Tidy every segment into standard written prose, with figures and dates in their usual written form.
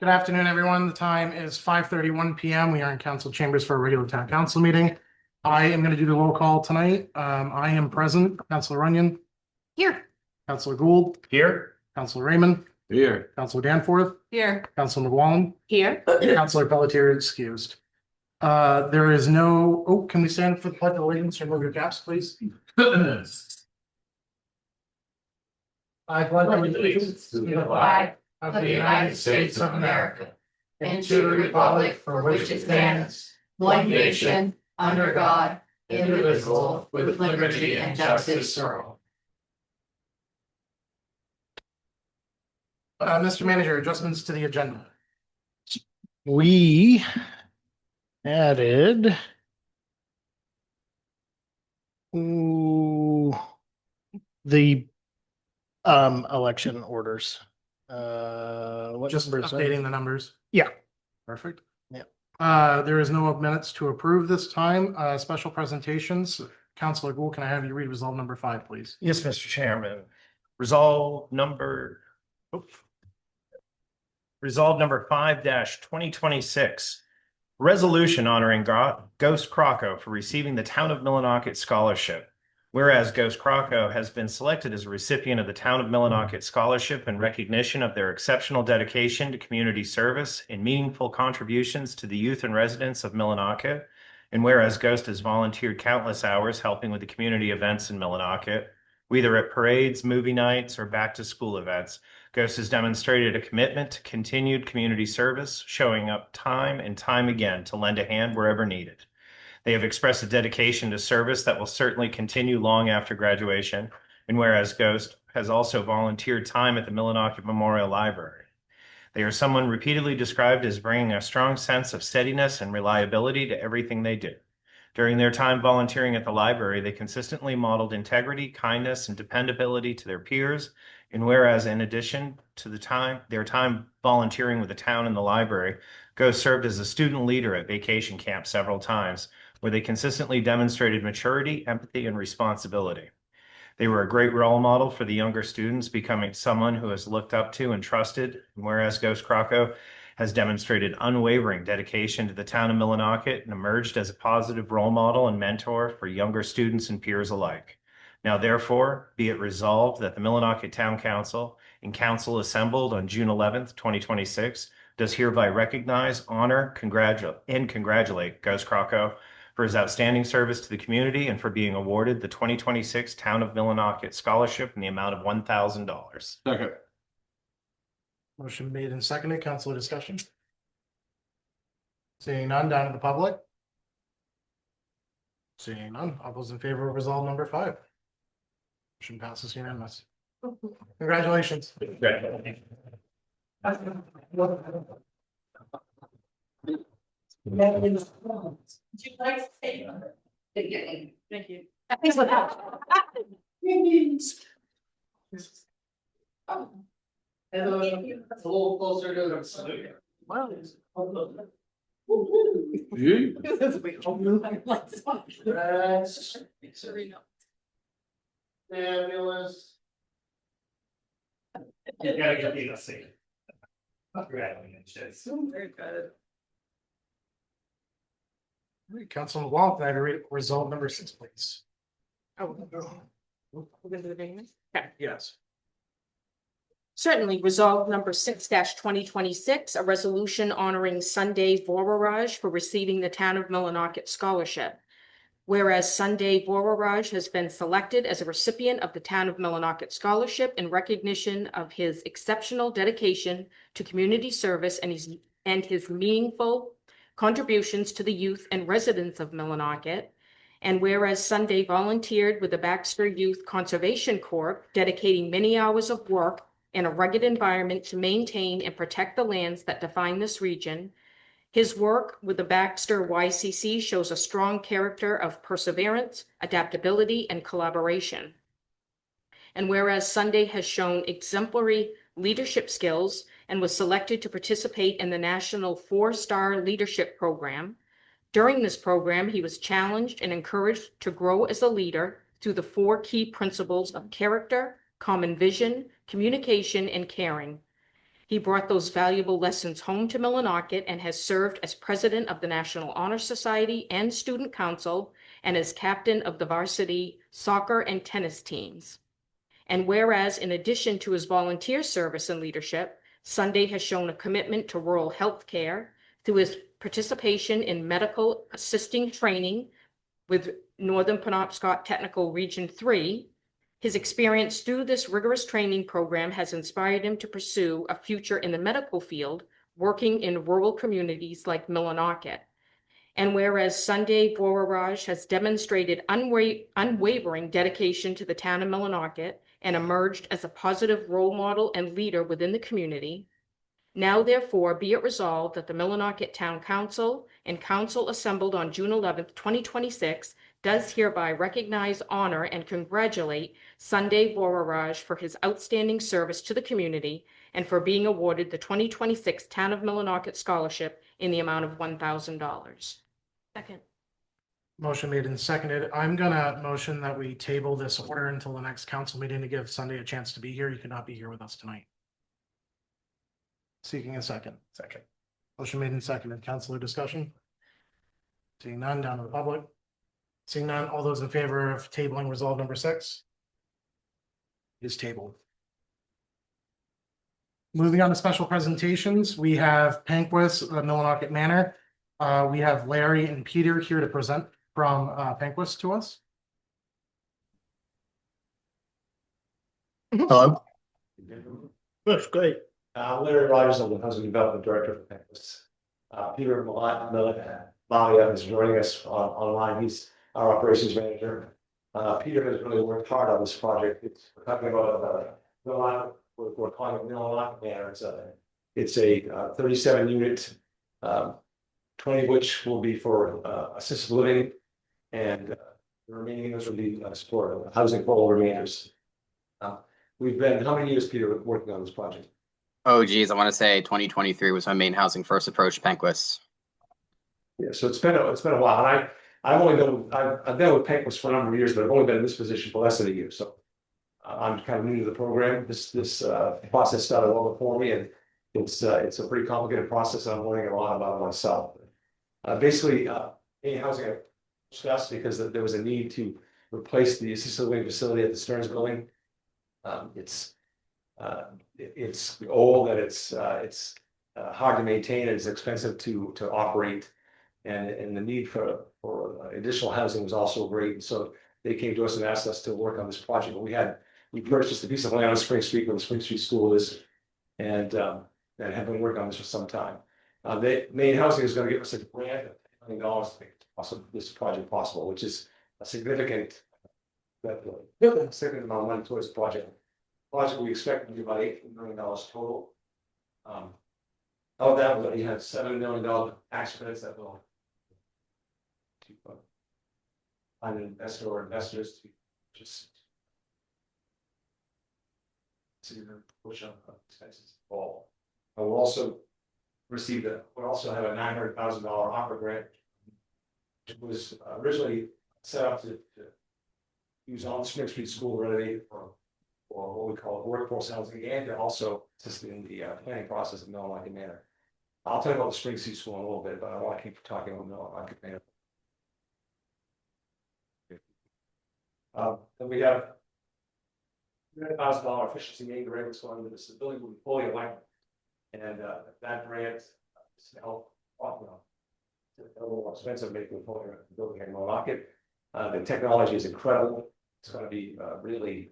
Good afternoon, everyone. The time is 5:31 p.m. We are in council chambers for a regular town council meeting. I am going to do the roll call tonight. I am present. Councilor Runyon. Here. Councilor Gould. Here. Councilor Raymond. Here. Councilor Danforth. Here. Councilor McWallen. Here. Councilor Pelletier excused. There is no, oh, can we stand for the pledge of allegiance or move your caps, please? I pledge allegiance to the flag of the United States of America and to the republic for which it stands, one nation, under God, indivisible, with liberty and justice for all. Mr. Manager, adjustments to the agenda. We added the election orders. What Just number is that? updating the numbers. Yeah. Perfect. Yeah. There is no minutes to approve this time. Special presentations. Councilor Gould, can I have you read resolve number 5, please? Yes, Mr. Chairman. Resolve number 5-2026. Resolution honoring Ghost Croco for receiving the Town of Millinocket Scholarship. Whereas Ghost Croco has been selected as a recipient of the Town of Millinocket Scholarship in recognition of their exceptional dedication to community service and meaningful contributions to the youth and residents of Millinocket. And whereas Ghost has volunteered countless hours helping with the community events in Millinocket, whether at parades, movie nights, or back to school events, Ghost has demonstrated a commitment to continued community service, showing up time and time again to lend a hand wherever needed. They have expressed a dedication to service that will certainly continue long after graduation, and whereas Ghost has also volunteered time at the Millinocket Memorial Library. They are someone repeatedly described as bringing a strong sense of steadiness and reliability to everything they do. During their time volunteering at the library, they consistently modeled integrity, kindness, and dependability to their peers. And whereas in addition to their time volunteering with the town and the library, Ghost served as a student leader at vacation camp several times, where they consistently demonstrated maturity, empathy, and responsibility. They were a great role model for the younger students, becoming someone who is looked up to and trusted. And whereas Ghost Croco has demonstrated unwavering dedication to the town of Millinocket and emerged as a positive role model and mentor for younger students and peers alike. Now, therefore, be it resolved that the Millinocket Town Council and Council assembled on June 11th, 2026, does hereby recognize, honor, and congratulate Ghost Croco for his outstanding service to the community and for being awarded the 2026 Town of Millinocket Scholarship in the amount of $1,000. Second. Motion made and seconded. Councilor discussion. Seeing none, down to the public. Seeing none, all those in favor of resolve number 5. Motion passes unanimous. Congratulations. Would you like to say? Thank you. Thanks for that. A little closer to the. Wow. Fabulous. You gotta get me to see it. Congratulations. Very good. Councilman Wall, can I read result number 6, please? Oh, we're gonna do the beginning? Okay. Yes. Certainly, resolve number 6-2026, a resolution honoring Sunday Voraraj for receiving the Town of Millinocket Scholarship. Whereas Sunday Voraraj has been selected as a recipient of the Town of Millinocket Scholarship in recognition of his exceptional dedication to community service and his meaningful contributions to the youth and residents of Millinocket. And whereas Sunday volunteered with the Baxter Youth Conservation Corps, dedicating many hours of work in a rugged environment to maintain and protect the lands that define this region. His work with the Baxter YCC shows a strong character of perseverance, adaptability, and collaboration. And whereas Sunday has shown exemplary leadership skills and was selected to participate in the National 4-Star Leadership Program, during this program, he was challenged and encouraged to grow as a leader through the 4 key principles of character, common vision, communication, and caring. He brought those valuable lessons home to Millinocket and has served as president of the National Honor Society and Student Council and as captain of the varsity soccer and tennis teams. And whereas, in addition to his volunteer service and leadership, Sunday has shown a commitment to rural health care through his participation in medical assisting training with Northern Penobscot Technical Region 3, his experience through this rigorous training program has inspired him to pursue a future in the medical field, working in rural communities like Millinocket. And whereas Sunday Voraraj has demonstrated unwavering dedication to the town of Millinocket and emerged as a positive role model and leader within the community, now therefore be it resolved that the Millinocket Town Council and Council assembled on June 11th, 2026, does hereby recognize, honor, and congratulate Sunday Voraraj for his outstanding service to the community and for being awarded the 2026 Town of Millinocket Scholarship in the amount of $1,000. Second. Motion made and seconded. I'm gonna motion that we table this order until the next council meeting to give Sunday a chance to be here. You cannot be here with us tonight. Seeking a second. Second. Motion made and seconded. Councilor discussion? Seeing none, down to the public. Seeing none, all those in favor of tabling resolve number 6? Is tabled. Moving on to special presentations, we have Panquist, Millinocket Manor. We have Larry and Peter here to present from Panquist to us. Hello. That's great. Larry Rogers, I'm the Housing Development Director for Panquist. Peter Malia is joining us online. He's our operations manager. Peter has really worked hard on this project. We're talking about we're calling it Millinocket Manor. It's a 37 unit, 20 of which will be for assisted living, and the remaining units will be for housing for all remainers. We've been, how many years, Peter, working on this project? Oh, geez, I want to say 2023 was when Maine Housing first approached Panquist. Yeah, so it's been a while, and I've been with Panquist for a number of years, but I've only been in this position for less than a year, so I'm kind of new to the program. This process started well before me, and it's a pretty complicated process, and I'm learning a lot about it myself. Basically, Maine Housing discussed because there was a need to replace the assisted living facility at the Stearns Building. It's old, and it's hard to maintain, it's expensive to operate, and the need for additional housing was also great. So they came to us and asked us to work on this project. We purchased a piece of land on Spring Street where the Spring Street School is, and have been working on this for some time. Maine Housing is going to give us a grant of $1 million to make this project possible, which is a significant amount of money towards the project. We expect to be about $18 million total. Of that, we have $7 million tax credits that will find an investor or investors to just push on expenses. We'll also we'll also have a $900,000 opera grant. It was originally set up to use on the Spring Street School renovated for what we call workforce housing, and to also assist in the planning process of Millinocket Manor. I'll tell you about the Spring Street School in a little bit, but I want to keep talking about Millinocket Manor. Then we have $100,000 efficiency aid grant that's going to this building will be fully electric, and that grant is to help. It's a little more expensive making a building in Millinocket. The technology is incredible. It's going to be really.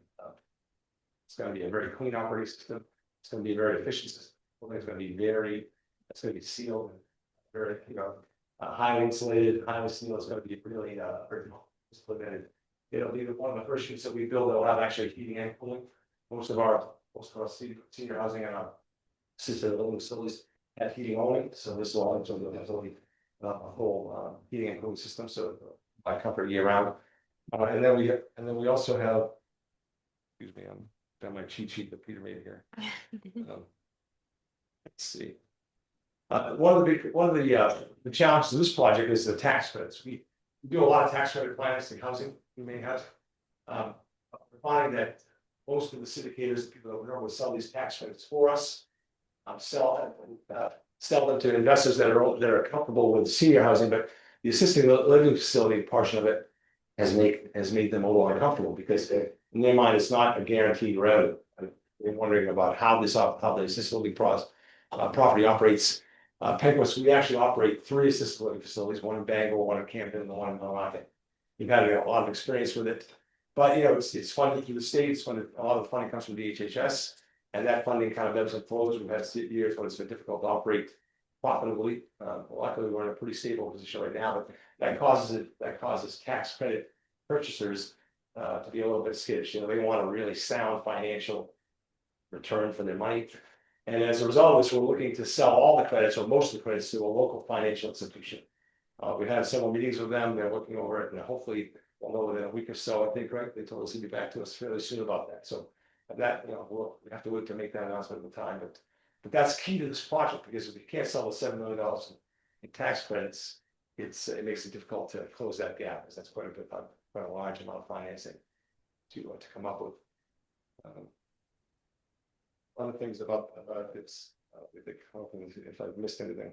It's going to be a very clean operating system. It's going to be a very efficient system. It's going to be it's going to be sealed, and very, highly insulated, highly sealed. It's going to be really, very implemented. It'll be one of the first units that we build that will have actually heating and cooling. Most of our senior housing and our assisted living facilities have heating only. So this will also be a whole heating and cooling system. So by comfort year round. And then we also have. Excuse me, I'm got my cheat sheet that Peter made here. Let's see. One of the challenges of this project is the tax credits. We do a lot of tax credit financing housing. We may have. We're finding that most of the syndicators, the people that normally sell these tax credits for us, sell them to investors that are comfortable with senior housing, but the assisted living facility portion of it has made them a little uncomfortable because in their mind, it's not a guaranteed revenue. They're wondering about how the assisted living property operates. Penguins, we actually operate 3 assisted living facilities, one in Bangor, one in Camden, and one in Milwaukee. We've had a lot of experience with it, but it's funded through the state. It's funded, a lot of the funding comes from DHHS, and that funding kind of ebbs and flows. We've had years when it's been difficult to operate profitably. Luckily, we're in a pretty stable position right now, but that causes tax credit purchasers to be a little bit skittish. They want a really sound financial return for their money. And as a result of this, we're looking to sell all the credits or most of the credits to a local financial institution. We've had several meetings with them. They're looking over it, and hopefully we'll know within a week or so. I think, right? They told us to be back to us fairly soon about that. So that, we have to wait to make that announcement at the time. But that's key to this project, because if you can't sell the $7 million in tax credits, it makes it difficult to close that gap, because that's quite a large amount of financing to come up with. Other things about this, if I've missed anything.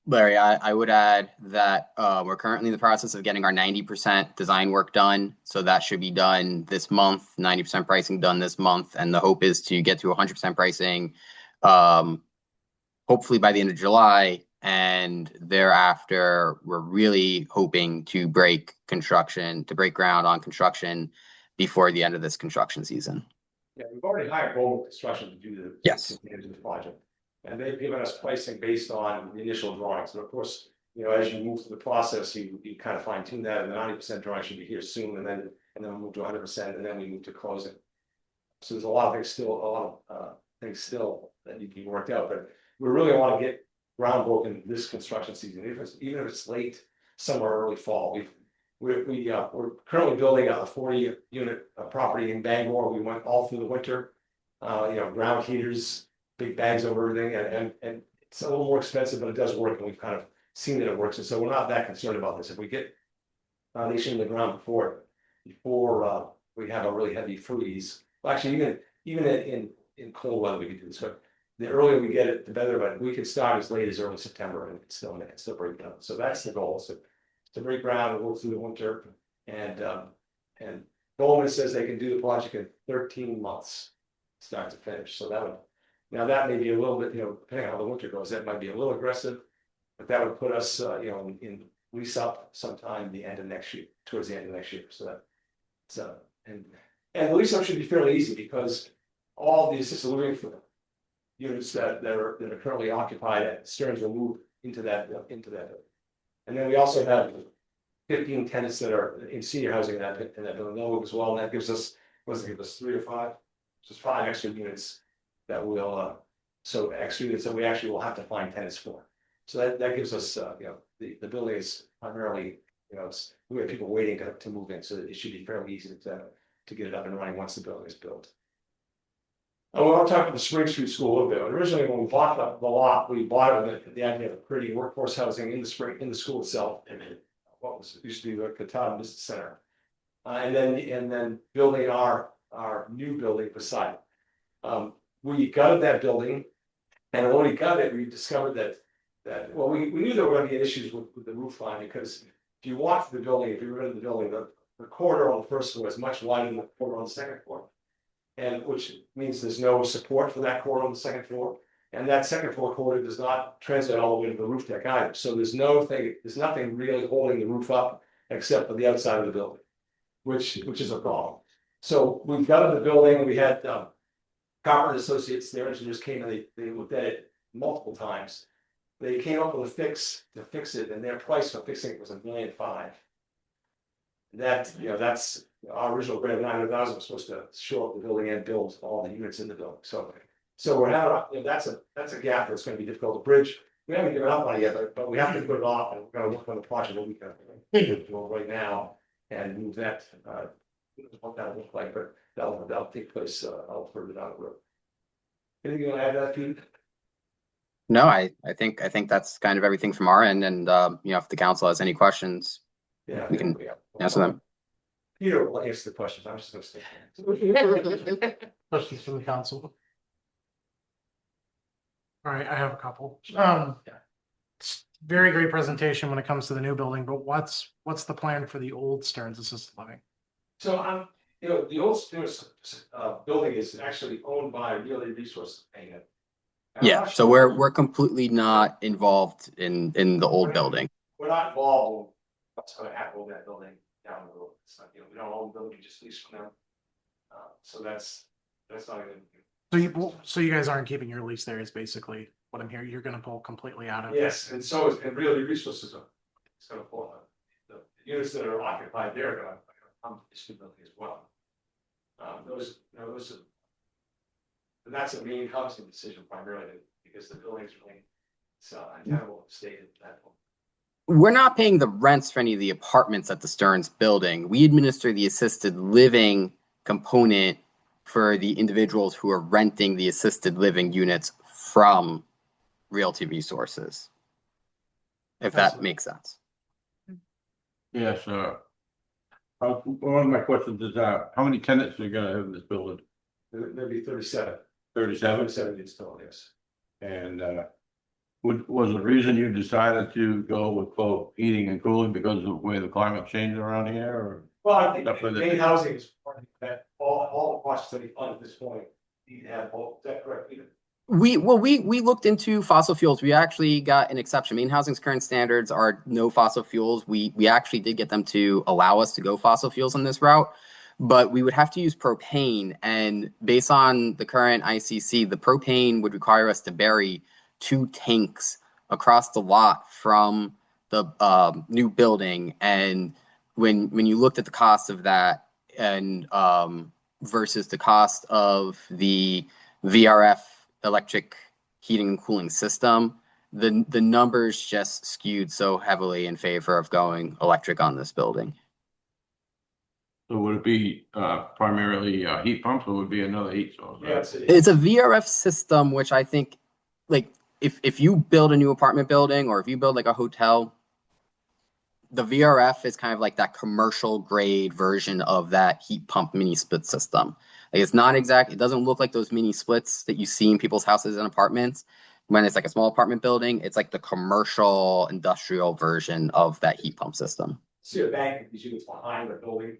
Larry, I would add that we're currently in the process of getting our 90% design work done. So that should be done this month, 90% pricing done this month. And the hope is to get to 100% pricing, hopefully by the end of July. And thereafter, we're really hoping to break ground on construction before the end of this construction season. Yeah, we've already hired Global Construction to do the project. And they've given us pricing based on the initial drawings. And of course, as you move through the process, you kind of fine tune that, and the 90% drawing should be here soon, and then we move to 100%, and then we move to closing. So there's a lot of things still that need to be worked out, but we really want to get ground broken this construction season, even if it's late summer, early fall. We're currently building a 40-unit property in Bangor. We went all through the winter, ground heaters, big bags over everything, and it's a little more expensive, but it does work, and we've kind of seen that it works, and so we're not that concerned about this. If we get foundation in the ground before we have a really heavy freeze, well, actually even in cold weather we can do this, but the earlier we get it, the better. But we could start as late as early September, and it's still break down. So that's the goal: so to break ground and work through the winter. And Goldman says they can do the project in 13 months, start to finish. So that may be a little bit, depending on how the winter goes, that might be a little aggressive, but that would put us, in lease up sometime the end of next year, towards the end of next year. So and the lease up should be fairly easy, because all the assisted living units that are currently occupied at Stearns will move into that. And then we also have 15 tenants that are in senior housing in that building as well, and that gives us 3 or 5, just 5 extra units that will extra units that we actually will have to find tenants for. So that gives us the building is primarily we have people waiting to move in, so it should be fairly easy to get it up and running once the building is built. I want to talk about the Spring Street School a little bit. Originally, when we bought the lot, we bought it with the idea of creating workforce housing in the school itself, and what used to be the Katahdin Business Center, and then building our new building beside it. We gutted that building, and when we got it, we discovered that we knew there were going to be issues with the roof line, because if you walk through the building, if you were in the building, the corridor on the first floor is much wider than the corridor on the second floor. And which means there's no support for that corridor on the second floor, and that second floor corridor does not translate all the way to the roof deck either. So there's nothing really holding the roof up except for the outside of the building, which is a problem. So we've gutted the building. We had Carpenter Associates, their engineers came and they looked at it multiple times. They came up with a fix to fix it, and their price for fixing it was $1.5 million. That's our original grant of $900,000 was supposed to show up the building and build all the units in the building. So we're having that's a gap that's going to be difficult to bridge. We haven't given up on it yet, but we have to put it off, and we're going to work on the project that we can do right now and move that. What that will look like, but that'll take place a little further down the road. Anything you want to add to that, Pete? No, I think that's kind of everything from our end, and if the council has any questions, we can answer them. Peter will answer the questions. I'm just gonna stay. Questions from the council? All right, I have a couple. Very great presentation when it comes to the new building, but what's the plan for the old Stearns Assisted Living? So you know, the old Stearns building is actually owned by Really Resources paying it. And I'm Yeah, not so sure- we're completely not involved in the old building. We're not involved in what's gonna happen with that building down the road. It's not, you know, we don't own the building, we just lease from them. So that's not even. So you guys aren't keeping your lease there is basically what I'm hearing. You're gonna pull completely out of it. Yes, and so is, and Really Resources are, it's gonna fall, the units that are occupied there are gonna come to this new building as well. Those, you know, those are. And that's a main housing decision primarily, because the building's really, it's untenable state at that point. We're not paying the rents for any of the apartments at the Stearns building. We administer the assisted living component for the individuals who are renting the assisted living units from Realty Resources. If that Absolutely. makes sense. Yes, one of my questions is, how many tenants are you gonna have in this building? There'd be 37. 37? 37 installed, yes. And, was the reason you decided to go with both heating and cooling because of the way the climate changed around here, or? Well, I think That's what it main is. housing is part of that, all the costs that we fund at this point, need to have both, is that correct, Peter? We looked into fossil fuels. We actually got an exception. Main housing's current standards are no fossil fuels. We actually did get them to allow us to go fossil fuels on this route, but we would have to use propane. And based on the current ICC, the propane would require us to bury 2 tanks across the lot from the new building. And when you looked at the cost of that and versus the cost of the VRF electric heating and cooling system, the numbers just skewed so heavily in favor of going electric on this building. So would it be, primarily, heat pumps, or would it be another heat source? Yeah, It's a VRF system, which I think, like, if you build a new apartment building or if you build like a hotel, the VRF is kind of like that commercial grade version of that heat pump mini split system. Like, it's not exact. It doesn't look like those mini splits that you see in people's houses and apartments. When it's like a small apartment building, it's like the commercial industrial version of that heat pump system. See a bank, these units behind the building.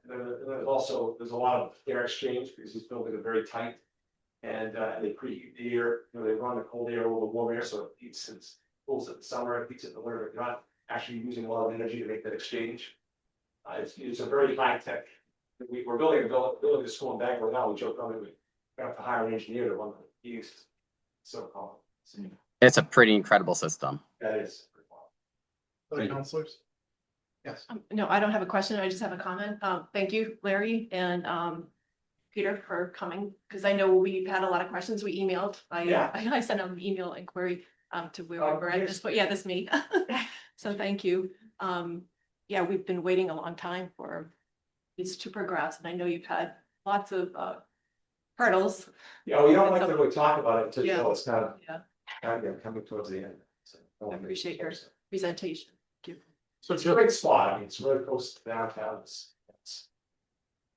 There's also, there's a lot of air exchange, because these buildings are very tight. And they preheat the air, you know, they run the cold air over the warm air, so it heats and cools in the summer, it heats in the winter. You're not actually using a lot of energy to make that exchange. It's a very high tech. We're building a school in Bangor now. We joked on it. We have to hire an engineer to run the east. So It's a pretty incredible system. that is. Other counselors? Yes. No, I don't have a question. I just have a comment. Thank you, Larry and Peter, for coming, because I know we've had a lot of questions. We emailed. Yeah. I sent out an email inquiry to where we were at this, but yeah, this me. So thank you. Yeah, we've been waiting a long time for these to progress, and I know you've had lots of hurdles. Yeah, well, you don't like to really talk about it until you know it's kind Yeah, of coming towards the end. So, I appreciate your presentation. Thank you. So it's a great spot. I mean, it's really close to downtown. It's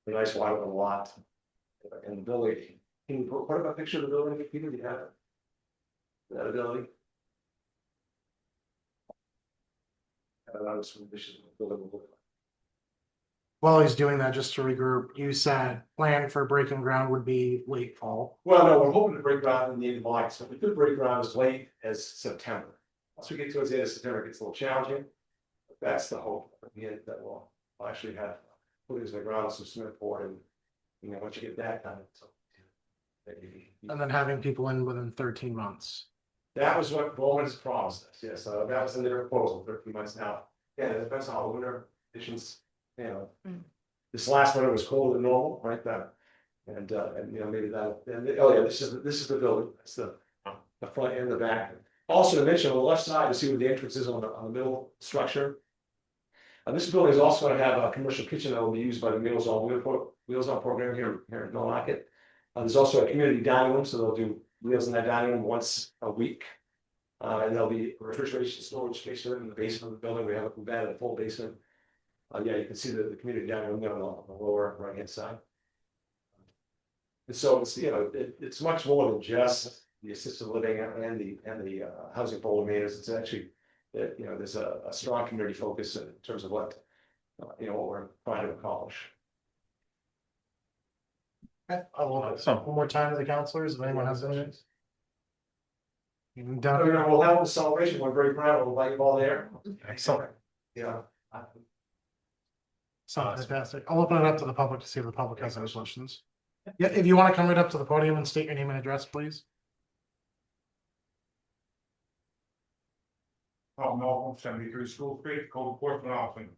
a nice wide open lot. And the building, can you put up a picture of the building, Peter? Do you have it? That ability? I was from the building. Will look like. While he's doing that, just to regroup, you said plan for breaking ground would be late fall. Well, no, we're hoping to break ground in the end of July, so we could break ground as late as September. Once we get towards the end of September, it gets a little challenging. But that's the hope, at the end, that we'll actually have footings in the ground, some cement poured, and, you know, once you get that done, so. And then having people in within 13 months. That was what Bowman's promised us, yes, that was in their proposal, 13 months now. Yeah, it depends on how the winter conditions, you know. This last winter was colder than normal, right, and you know, maybe that, and, oh yeah, this is the building, it's the front and the back. Also to mention, on the left side, you see where the entrance is on the middle structure. This building is also gonna have a commercial kitchen that will be used by the Meals on Wheels program here in Millinocket. There's also a community dining room, so they'll do meals in that dining room once a week. And there'll be refrigeration storage space in the basement of the building. We have a full basement. Yeah, you can see the community dining room on the lower right-hand side. And so it's, it's much more than just the assisted living and the housing for older maintenance. It's actually, that, there's a strong community focus in terms of what, what we're trying to accomplish. Okay, I'll open it up one more time to the counselors, if anyone has any. Down, We'll have a celebration. We're very proud. We'll invite you all there. excellent, Yeah. sounds fantastic. I'll open it up to the public to see if the public has any questions. Yeah, if you want to come right up to the podium and state your name and address, please. Tom Norfolk, 73 School Street, Cold Portland, Austin.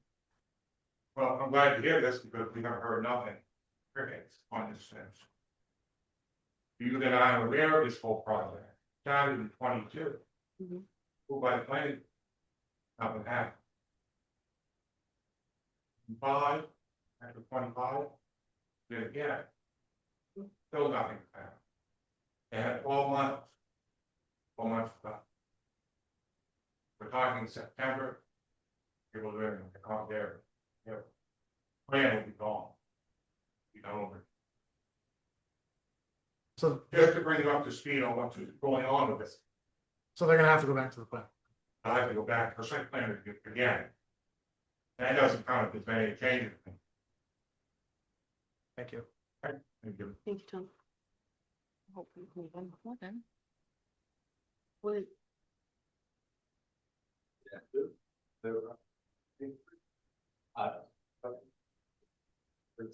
Well, I'm glad to hear this because we haven't heard nothing. Crickets on this since. You and I are aware of this whole project. Started in 22. Mhm. Who by the planning? Nothing happened. 5, after 25, then again. Still nothing happened. They had 12 months. 4 months left. We're talking September. People living, they can't there. Their plan will be gone. Be done over. So, Just to bring you up to speed on what's going on with this, so they're gonna have to go back to the plan. I have to go back to the site plan again. That doesn't count if there's any changes. Thank you. Thank you. Thank you, Tom. Hope we can move on before then. Well,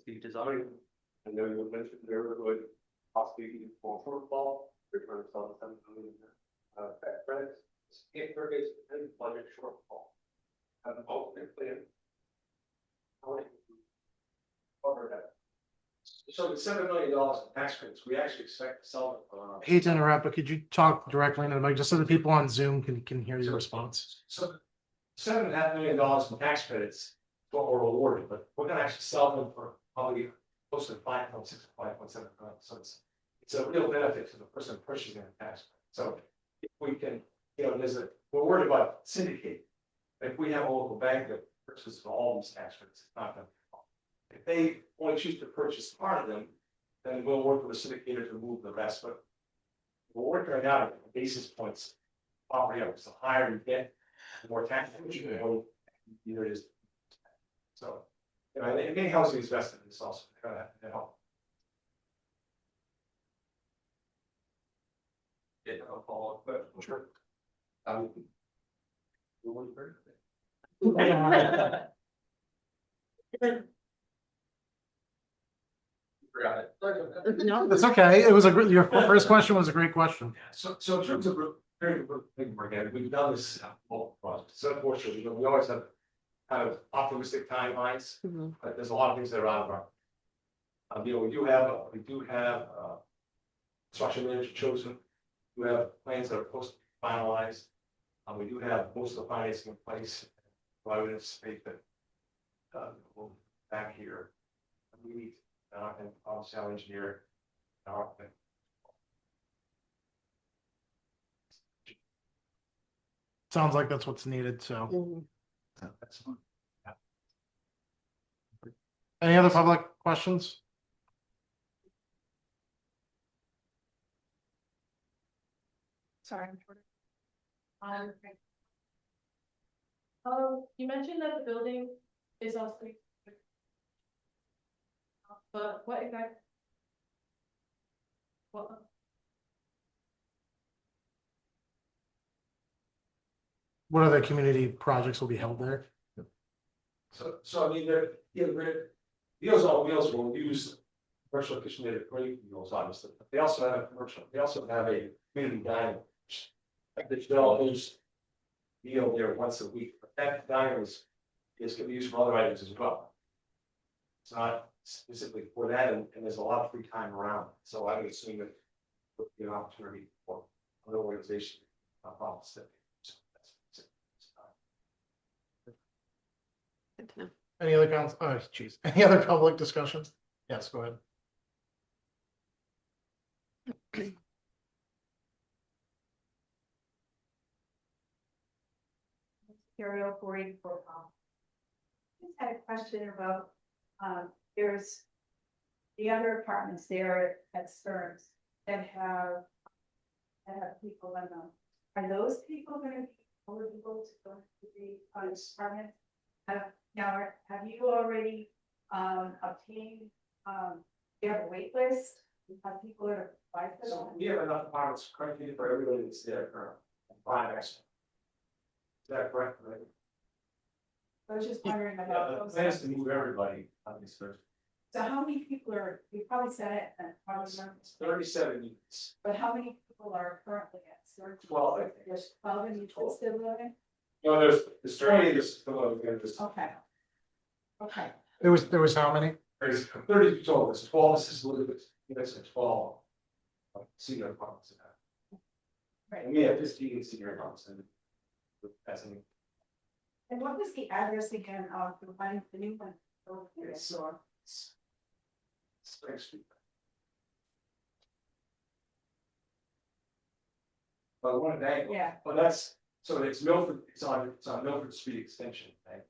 The design, I know you mentioned there would possibly be more shortfall, return some of them, back credits. If there is any budget shortfall, have an alternate plan. How would you cover that? So the $7 million in tax credits, we actually expect to sell them for. Hate to interrupt, but could you talk directly into the mic, just so the people on Zoom can hear your response? So $7.5 million in tax credits, is what we're awarded, but we're gonna actually sell them for probably close to 5.6, 5.7. So it's a real benefit to the person purchasing the tax. So if we can, we're worried about syndicate. If we have a local bank that purchases all these tax credits, it's not gonna. If they only choose to purchase part of them, then we'll work with the syndicator to move the rest, but we're working right now at basis points. Property up, so higher you get, the more tax, either it is. So, and any housing is vested in this also, to help. Yeah, I'll follow up, but sure. Forgot it. no, It's okay, it was your first question was a great question. So in terms of again, we've done this multiple projects. So unfortunately, we always have kind of optimistic timelines, Mhm. but there's a lot of things that are out of our. We do have construction manager chosen. We have plans that are supposed to be finalized. We do have most of the financing in place. So I would anticipate that we'll be back here. We need and obviously our engineer. Sounds like that's what's needed, so. Mhm. That's fine. Any other public questions? Sorry, I'm short. You mentioned that the building is also. But what exactly? What other community projects will be held there? So I mean, Meals on Wheels will use commercial kitchen great meals, obviously, but they also have a commercial, they also have a community dining. Like the developers meal there once a week, but that dining is gonna be used for other items as well. It's not specifically for that, and there's a lot of free time around, so I would assume that would be an opportunity for other organizations. Good to know. Any other council, oh, geez, any other public discussions? Yes, go ahead. Stereo 484. just had a question about, there's the other apartments there at Stearns that have people in them. Are those people gonna be eligible to go to the apartment? Have you already, obtained, you have a wait list? Have people that are applied for So that? we have enough apartments currently for everybody that's there currently. 5 actually. Is that correct? Right? I was just wondering Yeah, about the those. plan is to move everybody on this first. So how many people are, you probably said it, and probably remember, It's 37 units. but how many people are currently at Stearns? 12, I think. There's 12 in each still living? No, there's 30, there's Okay. Okay. There was how many? 30 total, there's 12 assisted living units and 12 senior apartments. Right. And we have 15 senior apartments and that's an And what was the address again of the one, the new one? over there? it's Spring Street. But one day, Yeah, well, that's, so it's Milford, it's on Milford Street Extension, right?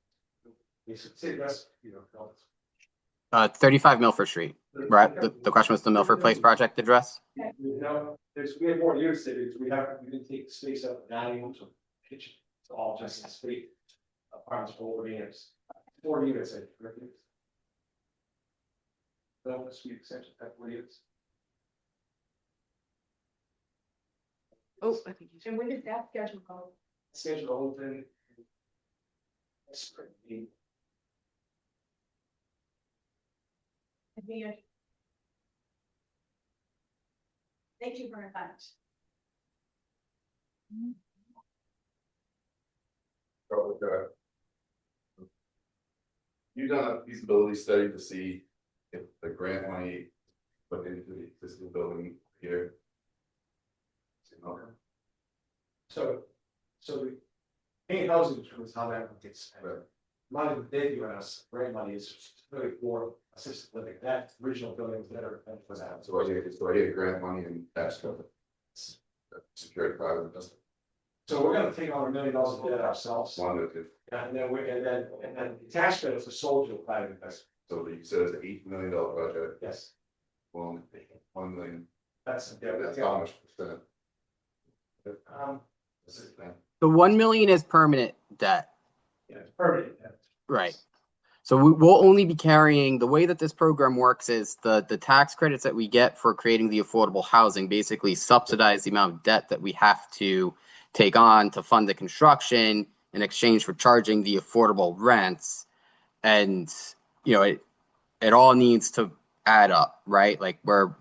It's a city rest, you know. 35 Milford Street, right? The question was the Milford Place project address? You know, we have more units there because we didn't take the space out, dining rooms or kitchen, it's all just a street. Apartments for 4 units, 4 units, I think. Milford Street Extension, that 4 units. Oh, I think and when did that schedule go? Schedule open. Spring. Thank you very much. You done a feasibility study to see if the grant money put into the existing building here? So the main housing is how that gets spent. Money that they give us, grant money is really for assisted living, that original building was better than was out. So I get grant money and tax credit. Secured private investment. So we're gonna take on $1 million of debt ourselves. One that if, And then the tax credits are sold to a private investor. so you said it's an $8 million project, Yes, well, 1 million, that's. that's how much percent? This is that. The 1 million is permanent debt, Yeah, it's permanent. Yeah. right? So we'll only be carrying, the way that this program works is the tax credits that we get for creating the affordable housing basically subsidize the amount of debt that we have to take on to fund the construction in exchange for charging the affordable rents. And, you know, it all needs to add up, right? Like we're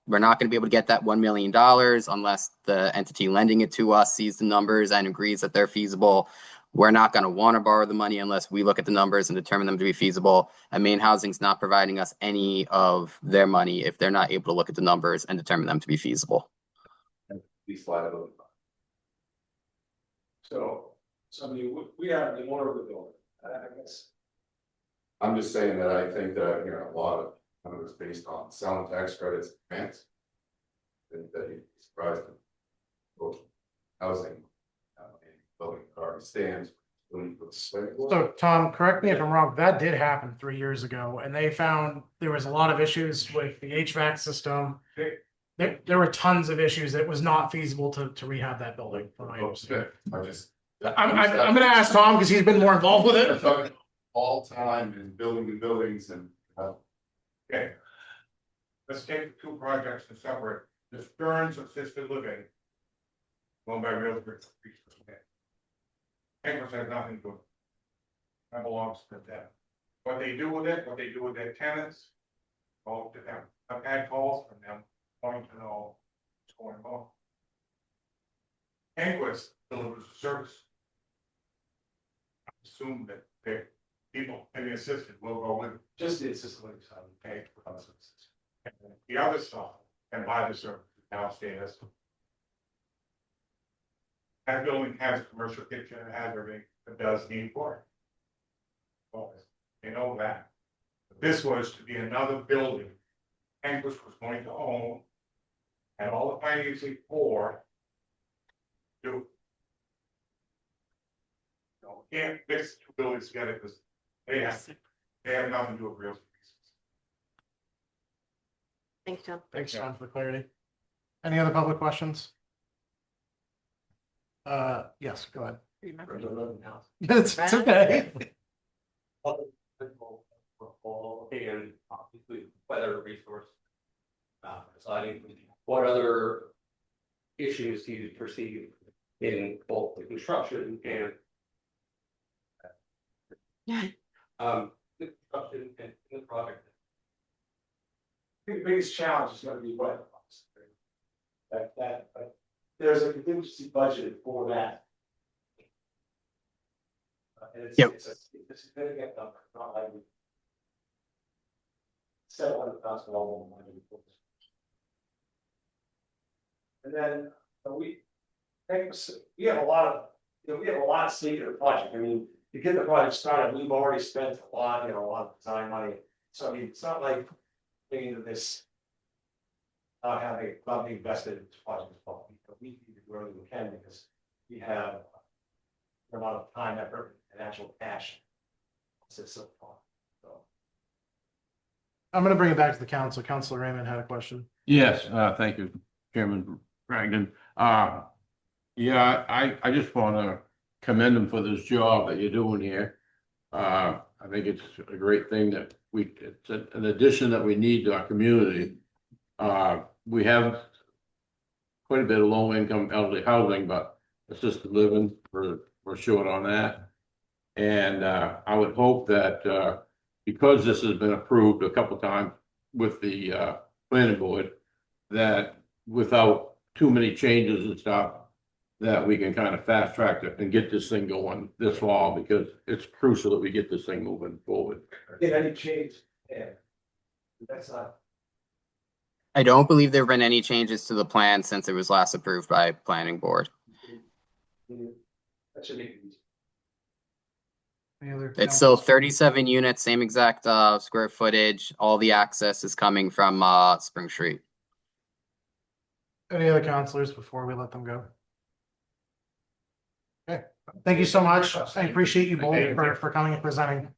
not going to be able to get that $1 million unless the entity lending it to us sees the numbers and agrees that they're feasible. We're not going to want to borrow the money unless we look at the numbers and determine them to be feasible. And Maine Housing's not providing us any of their money if they're not able to look at the numbers and determine them to be feasible. These liability. So I mean, we are the owner of the building, I guess. I'm just saying that I think that, you know, a lot of it's based on selling tax credits, grants. That you'd be surprised at. Both housing, building already stands. So Tom, correct me if I'm wrong, that did happen 3 years ago and they found there was a lot of issues with the HVAC system. There were tons of issues that was not feasible to rehab that building. From my understanding. I just. I'm gonna ask Tom because he's been more involved with I'm it. talking all time and buildings and. Okay. Let's take the 2 projects to separate, the Stearns assisted living. Owned by Realtor. 10% has nothing to do. That belongs to them. What they do with it, what they do with their tenants. All to them. I've had calls from them wanting to know what's going on. Anquist delivers a service. I assume that the people in the assisted will go with Just the assisted living side, we pay for other services. the other stuff and buy the service downstairs. That building has a commercial kitchen, it has everything, it does need work. Well, they know that. But this was to be another building, Angus was going to own. And all the financing for. Do. You know, we can't mix 2 buildings together because They have nothing to do with real estate. Thanks, Tom. Thanks, John, for the clarity. Any other public questions? Yes, go ahead. Remember. It's okay. And obviously weather resource. Deciding what other issues do you perceive in both the construction and the construction and the project? I think the biggest challenge is gonna be weather. There's a contingency budget for that. And it's, Yep. it's a significant number, not like. $700,000. And then we have a lot of, we have a lot of stake in the project. I mean, to get the project started, we've already spent a lot of design money. So I mean, it's not like getting into this. Not being invested in this project as well. We need to do everything we can because we have a lot of time, effort, and actual cash. So I'm gonna bring it back to the council. Councilor Raymond had a question. Yes, thank you, Chairman Bragdon. Yeah, I just want to commend them for this job that you're doing here. I think it's a great thing that it's an addition that we need to our community. We have quite a bit of low income elderly housing, but assisted living, we're short on that. And I would hope that because this has been approved a couple times with the planning board, that without too many changes and stuff, that we can kind of fast track it and get this thing going this fall, because it's crucial that we get this thing moving forward. if any change, yeah. That's not. I don't believe there have been any changes to the plan since it was last approved by planning board. That should make it easy. Any other? It's still 37 units, same exact square footage. All the access is coming from Spring Street. Any other counselors before we let them go? Okay, thank you so much. I appreciate you both for coming and presenting.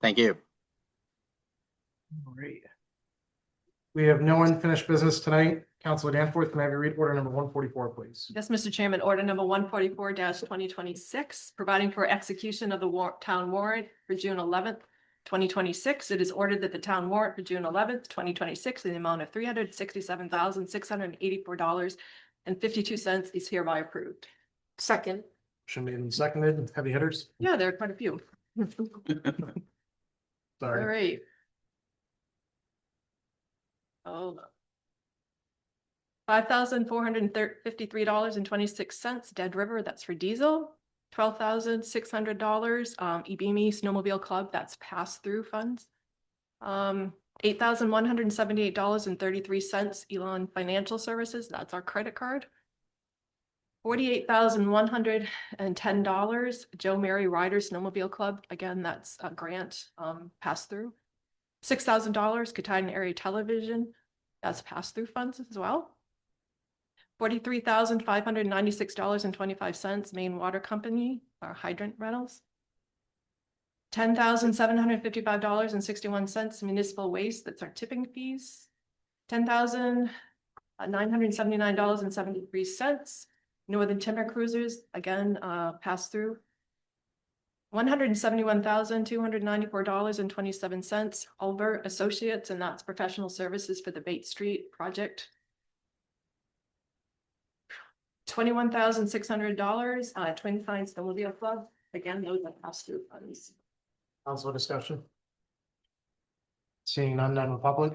Thank you. Great. We have no unfinished business tonight. Councilor Danforth, can I have you read order number 144, please? Yes, Mr. Chairman, order number 144-2026, providing for execution of the town warrant for June 11th, 2026. It is ordered that the town warrant for June 11th, 2026, in the amount of $367,684.52 is hereby approved. Second. Motion made and seconded. Heavy hitters? Yeah, there are quite a few. All Sorry. right. Oh. $5,453.26, Dead River, that's for diesel. $12,600, Ibimi Snowmobile Club, that's pass-through funds. $8,178.33, Elon Financial Services, that's our credit card. $48,110, Joe Mary Rider Snowmobile Club, again, that's a grant pass-through. $6,000, Katahdin Area Television, that's pass-through funds as well. $43,596.25, Maine Water Company, our hydrant rentals. $10,755.61, municipal waste, that's our tipping fees. $10,979.73, Northern Timber Cruisers, again, pass-through. $171,294.27, Ulver Associates, and that's professional services for the Bate Street project. $21,600, Twin Pines Snowmobile Club, again, those are pass-through funds. Council discussion? Seeing none, none in public?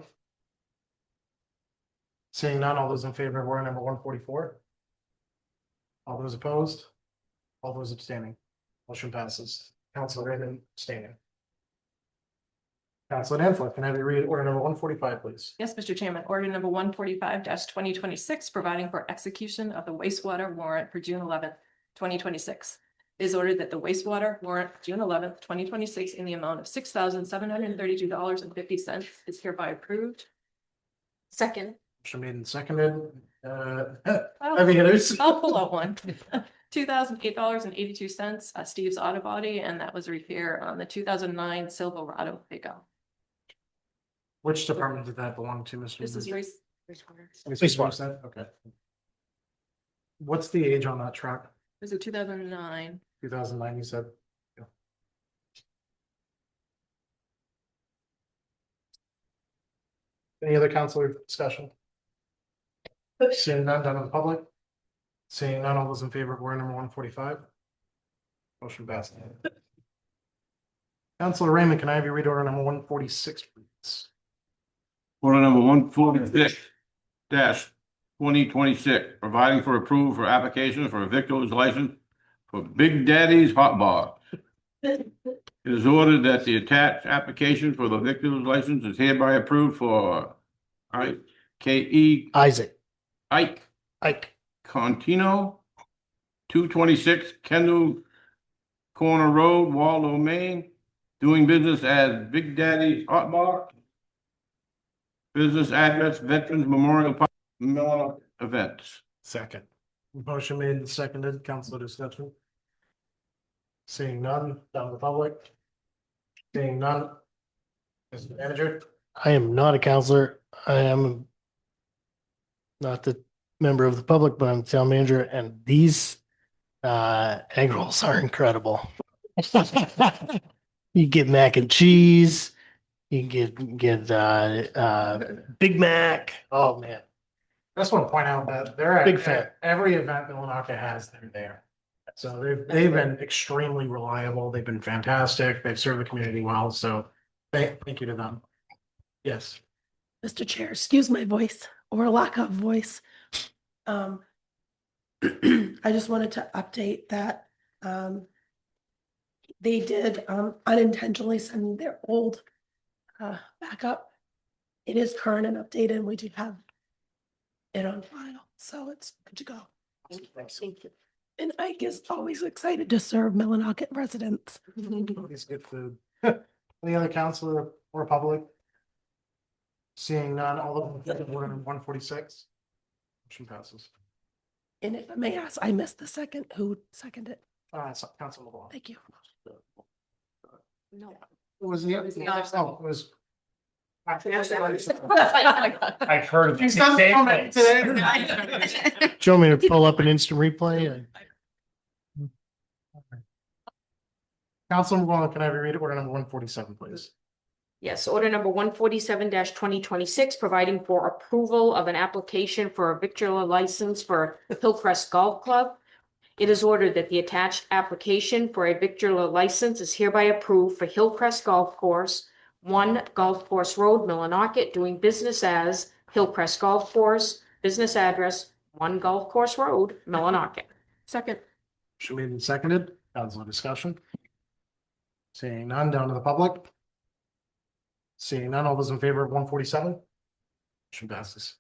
Seeing none, all those in favor of order number 144? All those opposed? All those abstaining? Motion passes. Councilor Raymond abstaining. Councilor Danforth, can I have you read order number 145, please? Yes, Mr. Chairman, order number 145-2026, providing for execution of the wastewater warrant for June 11th, 2026. It is ordered that the wastewater warrant for June 11th, 2026, in the amount of $6,732.50 is hereby approved. Second. Motion made and seconded. Heavy hitters. I'll pull out one. $2,008.82 at Steve's Auto Body, and that was a repair on the 2009 Silverado pickup. Which department did that belong to, Mr.? This is race. Wastewater. Okay. What's the age on that truck? This is 2009. 2009, you said? Yeah. Any other counselor discussion? Seeing none, done in the public? Seeing none, all those in favor of order number 145? Motion passed. Counselor Raymond, can I have you read order number 146, please? Order number 146-2026, providing for approval for application for a victuals license for Big Daddy's Hot Bar. It is ordered that the attached application for the victuals license is hereby approved for Isaac. Ike Ike. Contino, 226 Kendall Corner Road, Waldo, Maine, doing business as Big Daddy's Hot Bar. Business address, Veterans Memorial Park, Miller Events. Second. Motion made and seconded, counselor discussion. Seeing none, down to the public. Seeing none. Mr. Manager. I am not a counselor. I am not the member of the public, but I'm the town manager, and these egg rolls are incredible. You get mac and cheese, you get Big Mac. Oh man. I just want to point out that they're at Big fan. every event that Winnetka has, they're there. So they've been extremely reliable. They've been fantastic. They've served the community well. So thank you to them. Yes. Mr. Chair, excuse my voice or lack of voice. I just wanted to update that they did unintentionally send me their old backup. It is current and updated, and we do have it on file, so it's good to go. Thank you. And Ike is always excited to serve Millinocket residents. It's good food. Any other counselor or public? Seeing none, all of them, order 146. Motion passes. And if I may ask, I missed the second. Who seconded it? Council LeBlanc. Thank you. No. It was the other. the other Oh, it was. I've heard of He's not coming today. Do you want me to pull up an instant replay? Councilman LeBlanc, can I have you read order number 147, please? Yes, order number 147-2026, providing for approval of an application for a victular license for Hillcrest Golf Club. It is ordered that the attached application for a victular license is hereby approved for Hillcrest Golf Course, 1 Golf Course Road, Millinocket, doing business as Hillcrest Golf Course, business address 1 Golf Course Road, Millinocket. Second. Should be seconded. Council discussion. Seeing none, down to the public. Seeing none, all those in favor of 147? Motion passes.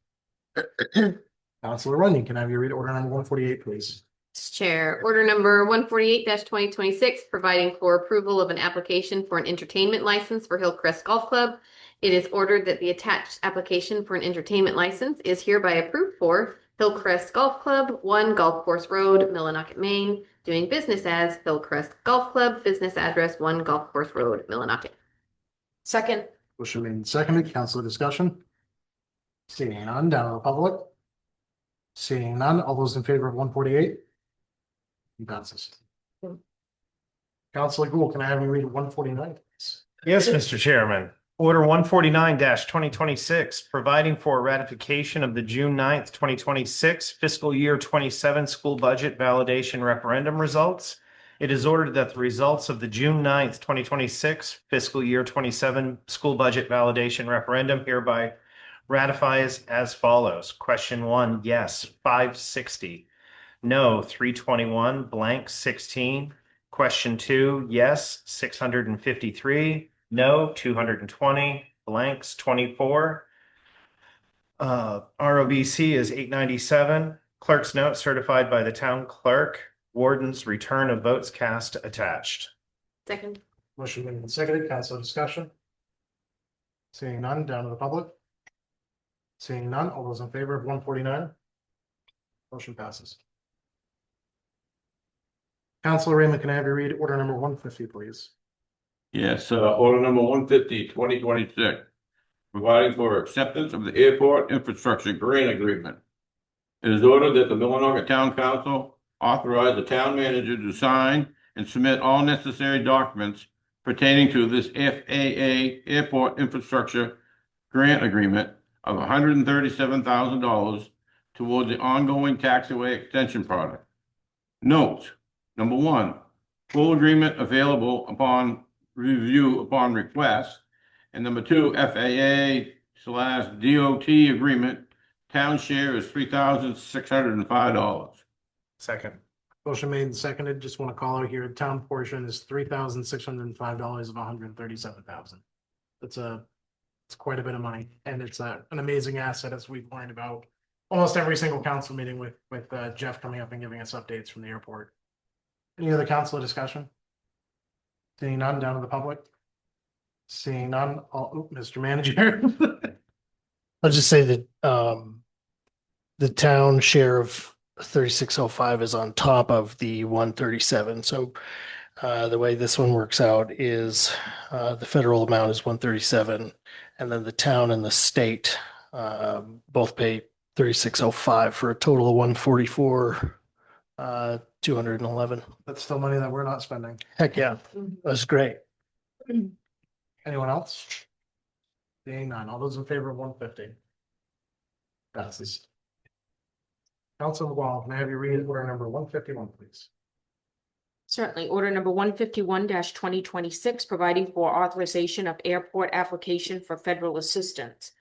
Councilor Runyon, can I have you read order number 148, please? Mr. Chair, order number 148-2026, providing for approval of an application for an entertainment license for Hillcrest Golf Club. It is ordered that the attached application for an entertainment license is hereby approved for Hillcrest Golf Club, 1 Golf Course Road, Millinocket, Maine, doing business as Hillcrest Golf Club, business address 1 Golf Course Road, Millinocket. Second. Motion made and seconded. Councilor discussion. Seeing none, down to the public. Seeing none, all those in favor of 148? Passes. Councilor Gould, can I have you read 149, please? Yes, Mr. Chairman. Order 149-2026, providing for ratification of the June 9th, 2026 fiscal year 27 school budget validation referendum results. It is ordered that the results of the June 9th, 2026 fiscal year 27 school budget validation referendum hereby ratifies as follows. Question 1, yes, 560. No, 321, blank 16. Question 2, yes, 653. No, 220, blanks 24. ROBC is 897. Clerk's note certified by the town clerk. Warden's return of votes cast attached. Second. Motion made and seconded. Council discussion. Seeing none, down to the public. Seeing none, all those in favor of 149? Motion passes. Counselor Raymond, can I have you read order number 150, please? Yes, order number 150, 2026, providing for acceptance of the airport infrastructure grant agreement. It is ordered that the Millinocket Town Council authorize the town manager to sign and submit all necessary documents pertaining to this FAA airport infrastructure grant agreement of $137,000 toward the ongoing taxiway extension project. Note, number one, full agreement available upon review upon request. And number two, FAA/DOT agreement, town share is $3,605. Second. Motion made and seconded. Just want to call out here, town portion is $3,605 of 137,000. It's quite a bit of money, and it's an amazing asset, as we've learned about almost every single council meeting with Jeff coming up and giving us updates from the airport. Any other council discussion? Seeing none, down to the public. Seeing none, Mr. Manager. I'll just say that the town share of 3605 is on top of the 137. So the way this one works out is the federal amount is 137, and then the town and the state both pay 3605 for a total of 144 211. That's still money that we're not spending. Heck yeah, that's great. Anyone else? Seeing none. All those in favor of 150? Passes. Council McGuire, can I have you read order number 151, please? Certainly. Order number 151-2026, providing for authorization of airport application for federal assistance.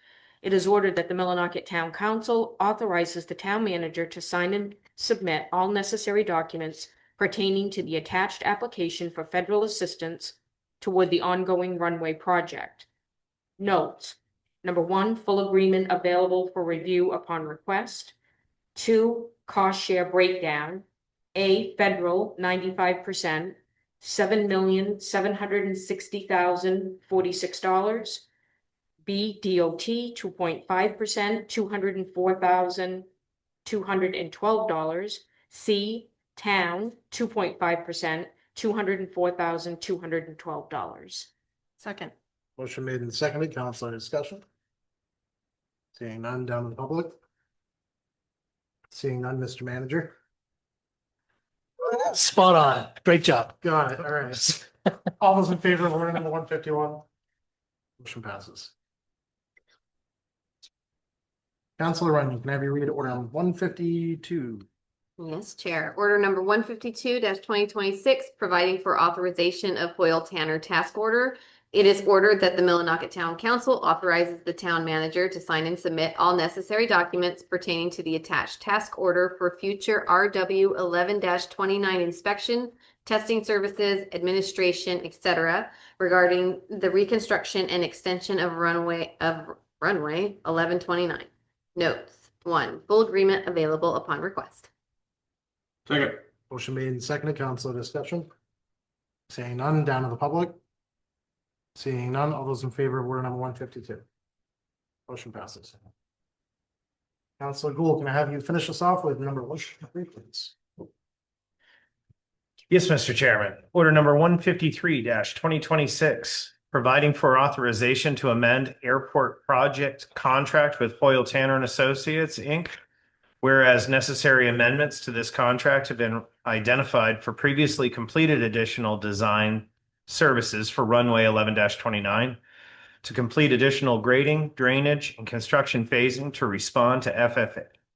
It is ordered that the Millinocket Town Council authorizes the town manager to sign and submit all necessary documents pertaining to the attached application for federal assistance toward the ongoing runway project. Notes. Number one, full agreement available for review upon request. 2, cost share breakdown. A, federal 95%, $7,760,046. B, DOT 2.5%, $204,212. C, town 2.5%, $204,212. Second. Motion made and seconded. Council discussion. Seeing none, down to the public. Seeing none, Mr. Manager. Spot on. Great job. Got it. All right. All those in favor of order number 151? Motion passes. Councilor Runyon, can I have you read order number 152? Yes, Chair. Order number 152-2026, providing for authorization of Hoyle Tanner task order. It is ordered that the Millinocket Town Council authorizes the town manager to sign and submit all necessary documents pertaining to the attached task order for future RW 11-29 inspection, testing services, administration, etc., regarding the reconstruction and extension of runway 1129. Notes. 1, full agreement available upon request. Second. Motion made and seconded. Council discussion. Seeing none, down to the public. Seeing none, all those in favor of order number 152? Motion passes. Councilor Gould, can I have you finish us off with number 153, please? Yes, Mr. Chairman. Order number 153-2026, providing for authorization to amend airport project contract with Hoyle Tanner and Associates, Inc. Whereas necessary amendments to this contract have been identified for previously completed additional design services for runway 11-29, to complete additional grading, drainage, and construction phasing to respond to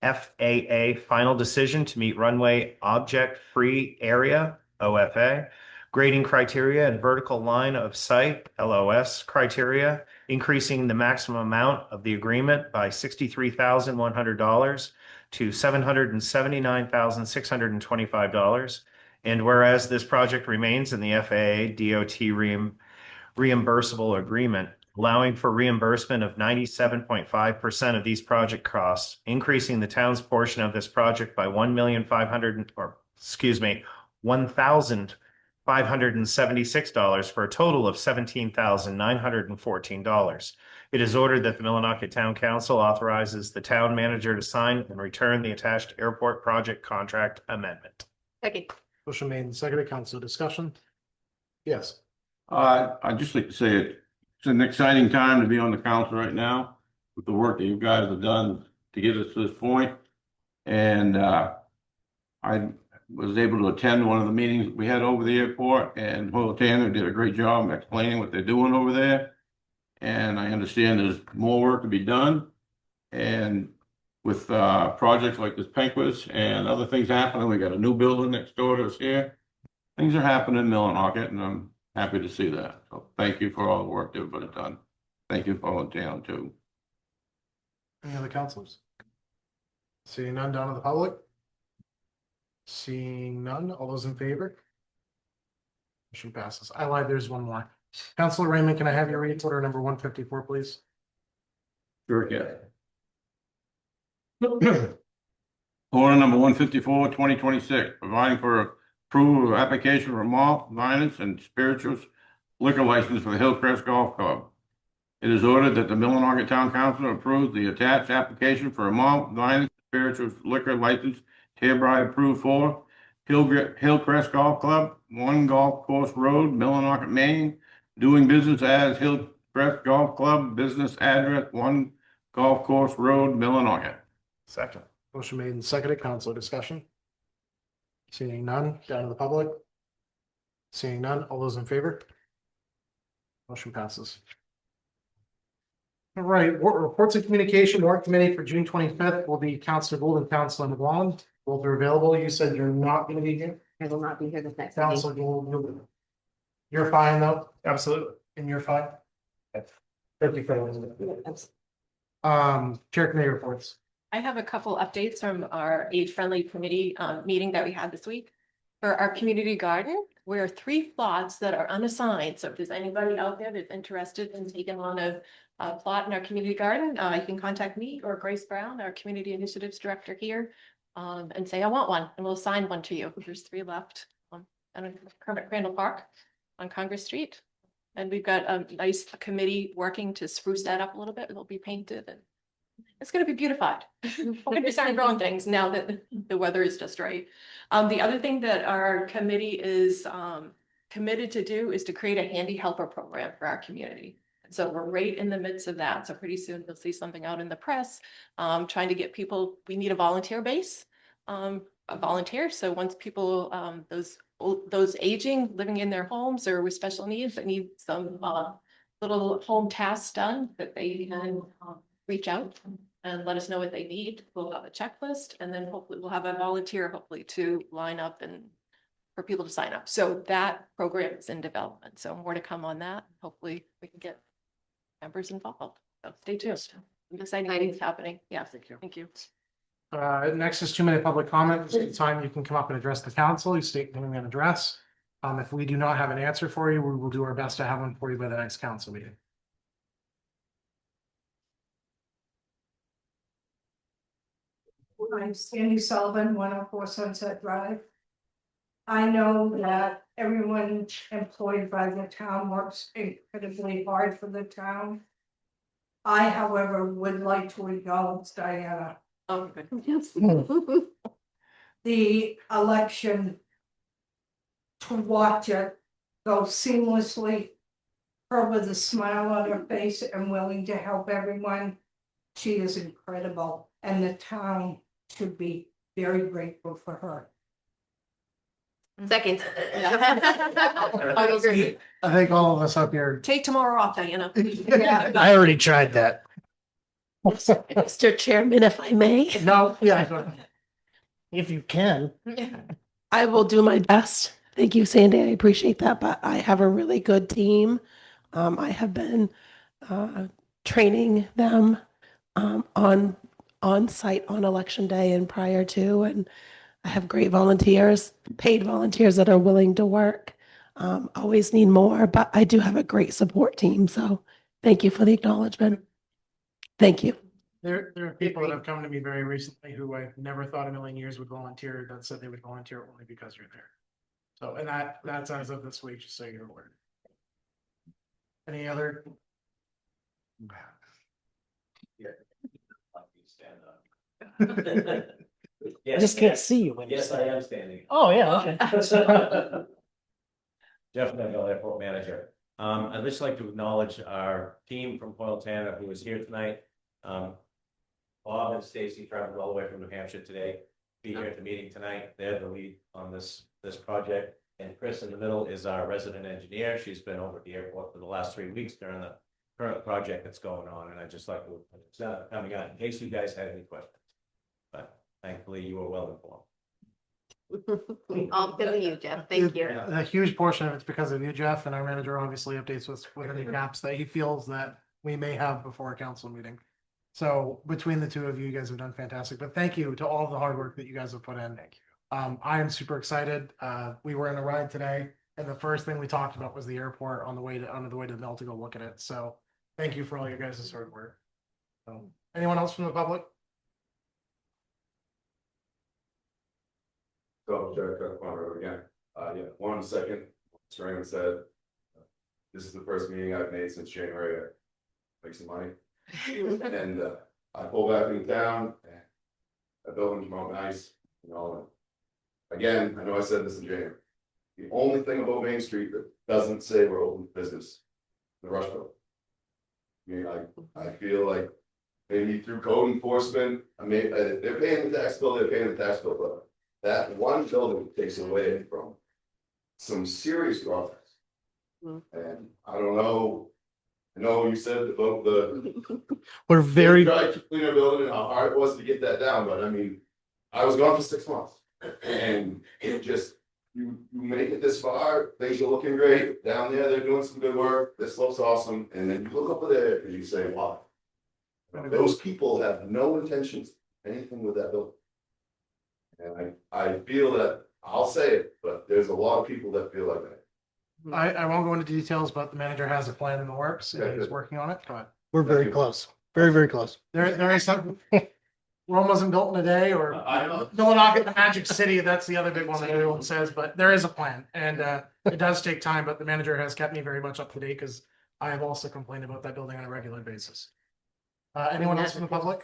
FAA final decision to meet runway object-free area, OFA, grading criteria and vertical line of sight, LOS criteria, increasing the maximum amount of the agreement by $63,100 to $779,625. And whereas this project remains in the FAA DOT reimbursable agreement, allowing for reimbursement of 97.5% of these project costs, increasing the town's portion of this project by $1,576 for a total of $17,914. It is ordered that the Millinocket Town Council authorizes the town manager to sign and return the attached airport project contract amendment. Second. Motion made and seconded, council discussion? Yes. I'd just like to say it's an exciting time to be on the council right now with the work that you guys have done to get us to this point. And I was able to attend one of the meetings we had over the airport, and Hoyle Tanner did a great job explaining what they're doing over there. And I understand there's more work to be done. And with projects like this Penquist and other things happening, we got a new building next door to us here. Things are happening in Millinocket, and I'm happy to see that. So thank you for all the work everybody's done. Thank you for volunteering too. Any other councilors? Seeing none, down to the public? Seeing none, all those in favor? Motion passes. I lied, there's one more. Councilor Raymond, can I have your read order number 154, please? Sure, yeah. Order number 154, 2026, providing for approval of application for malt, vinous, and spirituous liquor license for the Hillcrest Golf Club. It is ordered that the Millinocket Town Council approve the attached application for a malt, vinous, spirituous liquor license hereby approved for Hillcrest Golf Club, 1 Golf Course Road, Millinocket, Maine, doing business as Hillcrest Golf Club, business address 1 Golf Course Road, Millinocket. Second. Motion made and seconded, councilor discussion? Seeing none, down to the public? Seeing none, all those in favor? Motion passes. All right, reports of communication, warrant committee for June 25th will be Councilor Gould and Councilor McGlone. Both are available. You said you're not going to be here. I will not be here this next meeting. Councilor Gould, you're fine though, Absolutely. and you're fine? Thank you for that. Yes. Chair committee reports. I have a couple updates from our age-friendly committee meeting that we had this week. For our community garden, we're 3 plots that are unassigned. So if there's anybody out there that's interested in taking on a plot in our community garden, you can contact me or Grace Brown, our community initiatives director here, and say, I want one, and we'll assign one to you. There's 3 left in Crandall Park on Congress Street. And we've got a nice committee working to spruce that up a little bit. It'll be painted and it's going to be beautified. We're going to start growing things now that the weather is just right. The other thing that our committee is committed to do is to create a handy helper program for our community. So we're right in the midst of that. So pretty soon you'll see something out in the press, trying to get people, we need a volunteer base, a volunteer. So once people, those aging, living in their homes or with special needs that need some little home tasks done, that they can reach out and let us know what they need. We'll have a checklist, and then hopefully we'll have a volunteer to line up and for people to sign up. So that program is in development. So more to come on that. Hopefully we can get members involved. So stay tuned. Some exciting things happening. Yeah. Thank you. Next is 2-minute public comment. This is the time you can come up and address the council. You state name and address. If we do not have an answer for you, we will do our best to have one for you by the next council meeting. I'm Sandy Sullivan, 104 Sunset Drive. I know that everyone employed by the town works incredibly hard for the town. I, however, would like to acknowledge Diana. Oh, good. Yes. The election, to watch it go seamlessly, her with a smile on her face and willing to help everyone. She is incredible, and the town should be very grateful for her. Second. I agree. I think all of us up here. Take tomorrow off, Diana. I already tried that. Mr. Chairman, if I may, No, yeah. If you can. I will do my best. Thank you, Sandy. I appreciate that, but I have a really good team. I have been training them on site on election day and prior to, and I have great volunteers, paid volunteers that are willing to work. Always need more, but I do have a great support team. So thank you for the acknowledgement. Thank you. There are people that have come to me very recently who I never thought a million years would volunteer, that said they would volunteer only because you're there. So, and that's as of this week, just so you're aware. Any other? I just can't see you when you Yes, I say. am standing. Oh, yeah, okay. Jeff Neville, Airport Manager. I'd just like to acknowledge our team from Hoyle Tanner who is here tonight. Bob and Stacy traveled all the way from New Hampshire today, be here at the meeting tonight. They're the lead on this project. And Chris in the middle is our resident engineer. She's been over at the airport for the last 3 weeks during the current project that's going on. And I'd just like to, coming out in case you guys had any questions. But thankfully you were well informed. All because of you, Jeff. Thank you. A huge portion of it's because of you, Jeff, and our manager obviously updates us with any gaps that he feels that we may have before a council meeting. So between the two of you, you guys have done fantastic, but thank you to all of the hard work that you guys have put in. Thank you. I am super excited. We were in a ride today and the first thing we talked about was the airport on the way to the mill to go look at it. So thank you for all your guys' hard work. Anyone else from the public? So, Jared, again, yeah, 1 second, Mr. Raymond said, this is the first meeting I've made since January, to make some money. And, I pull back in town, and that building came out nice, you know, and again, I know I said this in January. The only thing about Main Street that doesn't say we're open for business, the Rush Building. I mean, I feel like maybe through code enforcement, I mean, if they're paying the tax bill, they're paying the tax bill, but that one building takes away from some serious drawbacks. And I don't know, I know you said about We're very, tried to clean our building and how hard it was to get that down, but I mean, I was gone for 6 months. And it just, you make it this far, things are looking great, down there, they're doing some good work, this looks awesome, and then you look over there and you say, wow. Those people have no intentions, anything with that building. And I feel that, I'll say it, but there's a lot of people that feel like that. I won't go into details, but the manager has a plan in the works and he's working on it, but we're very close, very, very close. there is something. Rome wasn't built in a day, or I know. Millinocket, the Magic City, that's the other big one that everyone says, but there is a plan, and it does take time, but the manager has kept me very much up to date, because I have also complained about that building on a regular basis. Anyone else from the public?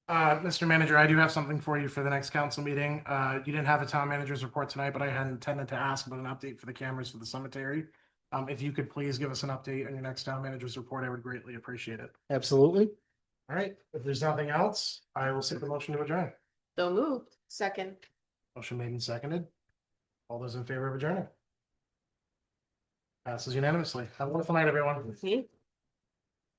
Mr. Manager, I do have something for you for the next council meeting. You didn't have a town manager's report tonight, but I had intended to ask about an update for the cameras for the cemetery. If you could please give us an update on your next town manager's report, I would greatly appreciate it. Absolutely. All right, if there's nothing else, I will seek the motion to adjourn. So moved. Second. Motion made and seconded. All those in favor of adjourning? Passes unanimously. Have a wonderful night, everyone. See?